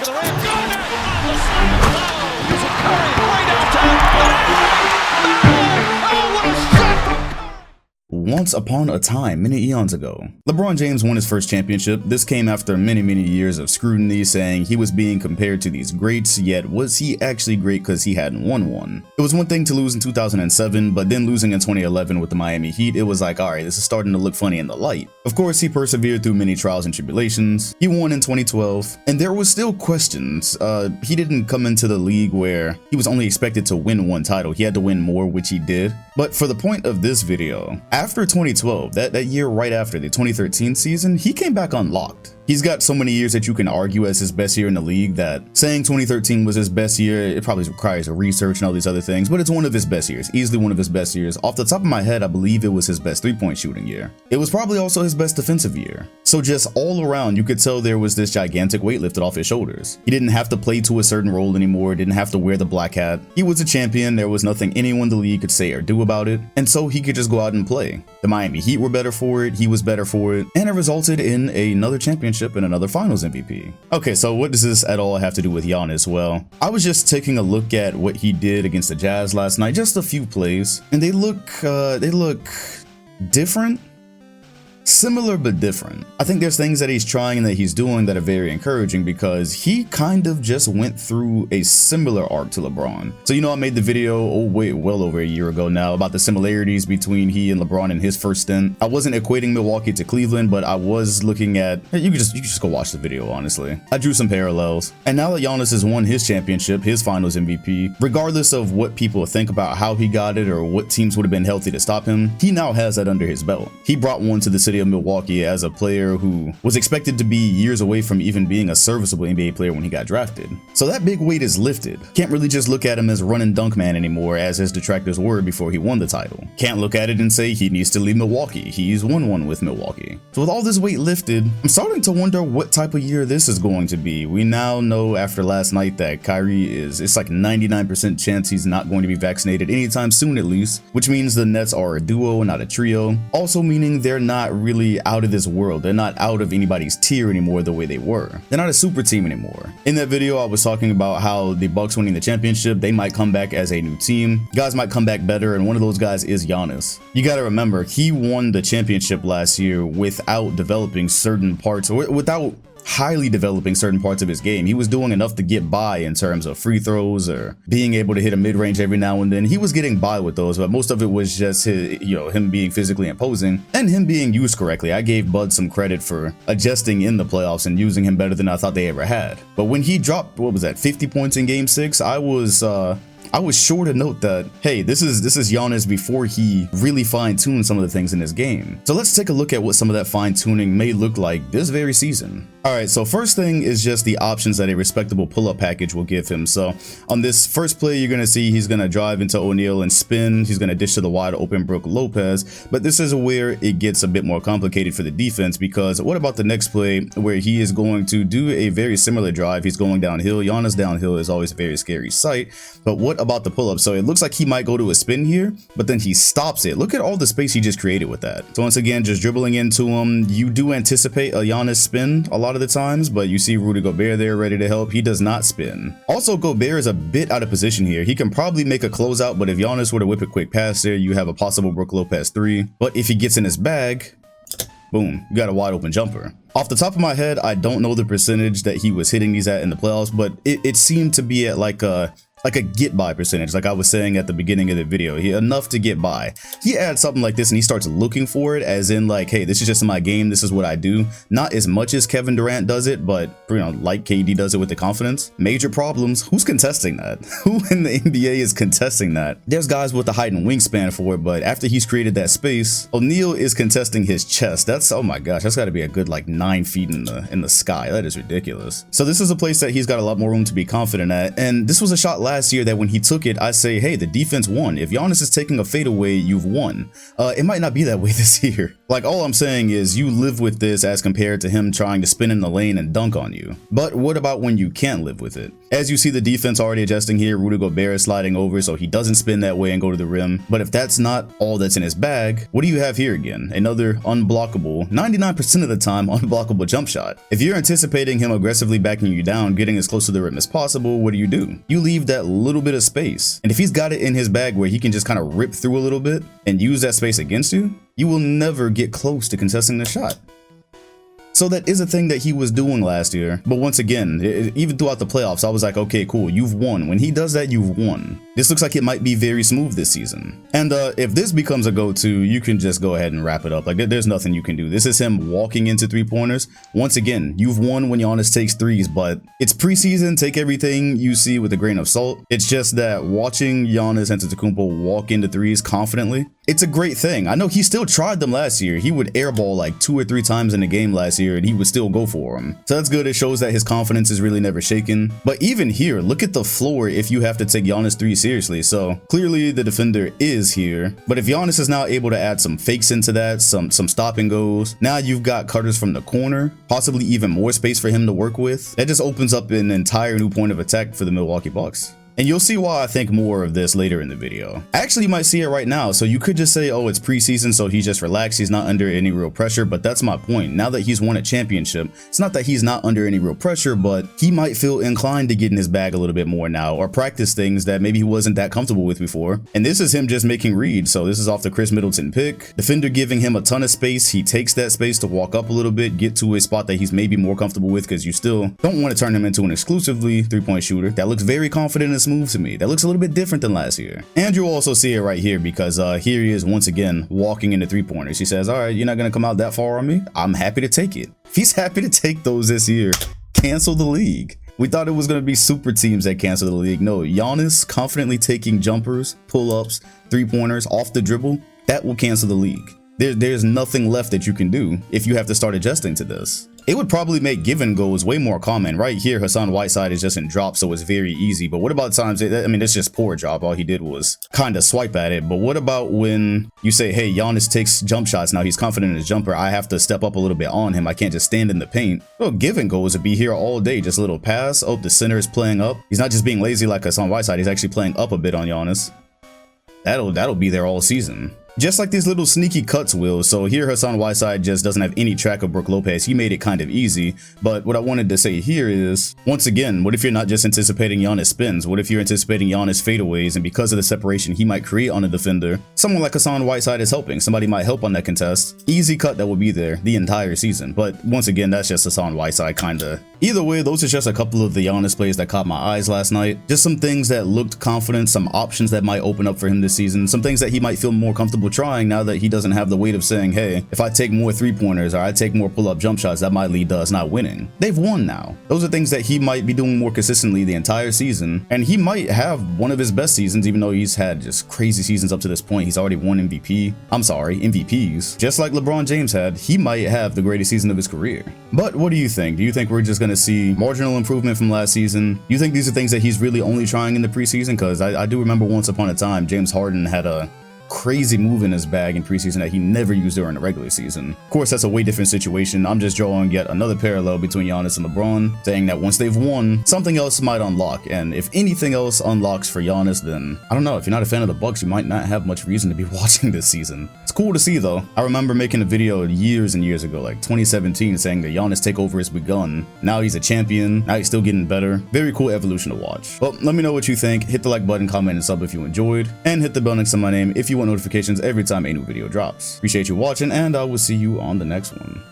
of the rim. Got it! Oh, the slam! Oh, using Curry way downtown. Oh, what a shot from Curry! Once upon a time, many eons ago, LeBron James won his first championship. This came after many years of scrutiny saying he was being compared to these greats, yet was he actually great because he hadn't won one? It was one thing to lose in 2007, but then losing in 2011 with the Miami Heat, it was like, alright, this is starting to look funny in the light. Of course, he persevered through many trials and tribulations. He won in 2012, and there was still questions. He didn't come into the league where he was only expected to win one title. He had to win more, which he did. But for the point of this video, after 2012, that year right after the 2013 season, he came back unlocked. He's got so many years that you can argue as his best year in the league that saying 2013 was his best year, it probably requires a research and all these other things, but it's one of his best years, easily one of his best years. Off the top of my head, I believe it was his best three-point shooting year. It was probably also his best defensive year. So just all around, you could tell there was this gigantic weight lifted off his shoulders. He didn't have to play to a certain role anymore, didn't have to wear the black hat. He was a champion, there was nothing anyone in the league could say or do about it, and so he could just go out and play. The Miami Heat were better for it, he was better for it, and it resulted in another championship and another finals MVP. Okay, so what does this at all have to do with Giannis? Well, I was just taking a look at what he did against the Jazz last night, just a few plays, and they look different. Similar but different. I think there's things that he's trying and that he's doing that are very encouraging because he kind of just went through a similar arc to LeBron. So I made the video, well over a year ago now, about the similarities between he and LeBron in his first stint. I wasn't equating Milwaukee to Cleveland, but I was looking at, you can just go watch the video, honestly. I drew some parallels. And now that Giannis has won his championship, his finals MVP, regardless of what people think about how he got it or what teams would have been healthy to stop him, he now has that under his belt. He brought one to the city of Milwaukee as a player who was expected to be years away from even being a serviceable NBA player when he got drafted. So that big weight is lifted. Can't really just look at him as run and dunk man anymore as his detractors were before he won the title. Can't look at it and say he needs to leave Milwaukee. He's won one with Milwaukee. So with all this weight lifted, I'm starting to wonder what type of year this is going to be. We now know after last night that Kyrie it's like 99% chance he's not going to be vaccinated anytime soon at least, which means the Nets are a duo, not a trio. Also meaning they're not really out of this world. They're not out of anybody's tier anymore the way they were. They're not a super team anymore. In that video, I was talking about how the Bucks winning the championship, they might come back as a new team. Guys might come back better, and one of those guys is Giannis. You gotta remember, he won the championship last year without developing certain parts, or without highly developing certain parts of his game. He was doing enough to get by in terms of free throws or being able to hit a mid-range every now and then. He was getting by with those, but most of it was just him being physically imposing and him being used correctly. I gave Bud some credit for adjusting in the playoffs and using him better than I thought they ever had. But when he dropped, 50 points in game 6, I was sure to note that, hey, this is Giannis before he really fine-tuned some of the things in his game. So let's take a look at what some of that fine-tuning may look like this very season. Alright, so first thing is just the options that a respectable pull-up package will give him. So on this first play, you're going to see he's going to drive into O'Neal and spin. He's going to dish to the wide open Brook Lopez. But this is where it gets a bit more complicated for the defense, because what about the next play where he is going to do a very similar drive? He's going downhill. Giannis downhill is always a very scary sight. But what about the pull-up? So it looks like he might go to a spin here, but then he stops it. Look at all the space he just created with that. So once again, just dribbling into him. You do anticipate a Giannis spin a lot of the times, but you see Rudy Gobert there ready to help. He does not spin. Also, Gobert is a bit out of position here. He can probably make a closeout, but if Giannis were to whip a quick pass there, you have a possible Brook Lopez 3. But if he gets in his bag, boom, you got a wide open jumper. Off the top of my head, I don't know the percentage that he was hitting these at in the playoffs, but it seemed to be at like a get by percentage, like I was saying at the beginning of the video. Enough to get by. He adds something like this and he starts looking for it, as in like, hey, this is just my game, this is what I do. Not as much as Kevin Durant does it, but like KD does it with the confidence. Major problems. Who's contesting that? Who in the NBA is contesting that? There's guys with the height and wingspan for it, but after he's created that space, O'Neal is contesting his chest. That's, oh my gosh, that's got to be a good like 9 feet in the sky. That is ridiculous. So this is a place that he's got a lot more room to be confident at, and this was a shot last year that when he took it, I say, hey, the defense won. If Giannis is taking a fadeaway, you've won. It might not be that way this year. Like, all I'm saying is you live with this as compared to him trying to spin in the lane and dunk on you. But what about when you can't live with it? As you see the defense already adjusting here, Rudy Gobert is sliding over so he doesn't spin that way and go to the rim. But if that's not all that's in his bag, what do you have here again? Another unblockable, 99% of the time unblockable jump shot. If you're anticipating him aggressively backing you down, getting as close to the rim as possible, what do? You leave that little bit of space. And if he's got it in his bag where he can just kind of rip through a little bit and use that space against you, you will never get close to contesting the shot. So that is a thing that he was doing last year. But once again, even throughout the playoffs, I was like, okay, cool, you've won. When he does that, you've won. This looks like it might be very smooth this season. And if this becomes a go-to, you can just go ahead and wrap it up. Like, there's nothing you can do. This is him walking into three-pointers. Once again, you've won when Giannis takes threes, but it's preseason. Take everything you see with a grain of salt. It's just that watching Giannis Antetokounmpo walk into threes confidently, it's a great thing. I know he still tried them last year. He would airball like 2 or 3 times in a game last year and he would still go for them. So that's good. It shows that his confidence is really never shaken. But even here, look at the floor if you have to take Giannis 3 seriously. So clearly the defender is here. But if Giannis is now able to add some fakes into that, some stop and goes, now you've got cutters from the corner, possibly even more space for him to work with. That just opens up an entire new point of attack for the Milwaukee Bucks. And you'll see why I think more of this later in the video. Actually, you might see it right now. So you could just say, oh, it's preseason, so he's just relaxed. He's not under any real pressure. But that's my point. Now that he's won a championship, it's not that he's not under any real pressure, but he might feel inclined to get in his bag a little bit more now or practice things that maybe he wasn't that comfortable with before. And this is him just making reads. So this is off the Chris Middleton pick. Defender giving him a ton of space. He takes that space to walk up a little bit, get to a spot that he's maybe more comfortable with because you still don't want to turn him into an exclusively three-point shooter. That looks very confident and smooth to me. That looks a little bit different than last year. And you'll also see it right here because here he is once again walking into three-pointers. He says, all right, you're not going to come out that far on me? I'm happy to take it. If he's happy to take those this year, cancel the league. We thought it was going to be super teams that cancel the league. No, Giannis confidently taking jumpers, pull-ups, three-pointers off the dribble, that will cancel the league. There's nothing left that you can do if you have to start adjusting to this. It would probably make give and goes way more common. Right here, Hassan Whiteside is just in drop, so it's very easy. But what about times, I mean, it's just poor drop. All he did was kind of swipe at it. But what about when you say, hey, Giannis takes jump shots. Now he's confident in his jumper. I have to step up a little bit on him. I can't just stand in the paint. Well, give and goes would be here all day. Just a little pass. Oh, the center is playing up. He's not just being lazy like Hassan Whiteside. He's actually playing up a bit on Giannis. That'll be there all season. Just like these little sneaky cuts will. So here Hassan Whiteside just doesn't have any track of Brook Lopez. He made it kind of easy. But what I wanted to say here is, once again, what if you're not just anticipating Giannis spins? What if you're anticipating Giannis fadeaways, and because of the separation he might create on a defender, someone like Hassan Whiteside is helping. Somebody might help on that contest. Easy cut that will be there the entire season. But once again, that's just Hassan Whiteside kinda. Either way, those are just a couple of the Giannis plays that caught my eyes last night. Just some things that looked confident, some options that might open up for him this season, some things that he might feel more comfortable trying now that he doesn't have the weight of saying, hey, if I take more three-pointers or I take more pull-up jump shots, that might lead to us not winning. They've won now. Those are things that he might be doing more consistently the entire season, and he might have one of his best seasons, even though he's had just crazy seasons up to this point. He's already won MVPs. Just like LeBron James had, he might have the greatest season of his career. But what do you think? Do you think we're just going to see marginal improvement from last season? Do you think these are things that he's really only trying in the preseason? Because I do remember once upon a time, James Harden had a crazy move in his bag in preseason that he never used during the regular season. Of course, that's a way different situation. I'm just drawing yet another parallel between Giannis and LeBron, saying that once they've won, something else might unlock. And if anything else unlocks for Giannis, then I don't know. If you're not a fan of the Bucks, you might not have much reason to be watching this season. It's cool to see though. I remember making a video years and years ago, like 2017, saying the Giannis takeover has begun. Now he's a champion. Now he's still getting better. Very cool evolution to watch. Well, let me know what you think. Hit the like button, comment, and sub if you enjoyed, and hit the bell next to my name if you want notifications every time a new video drops. Appreciate you watching, and I will see you on the next one.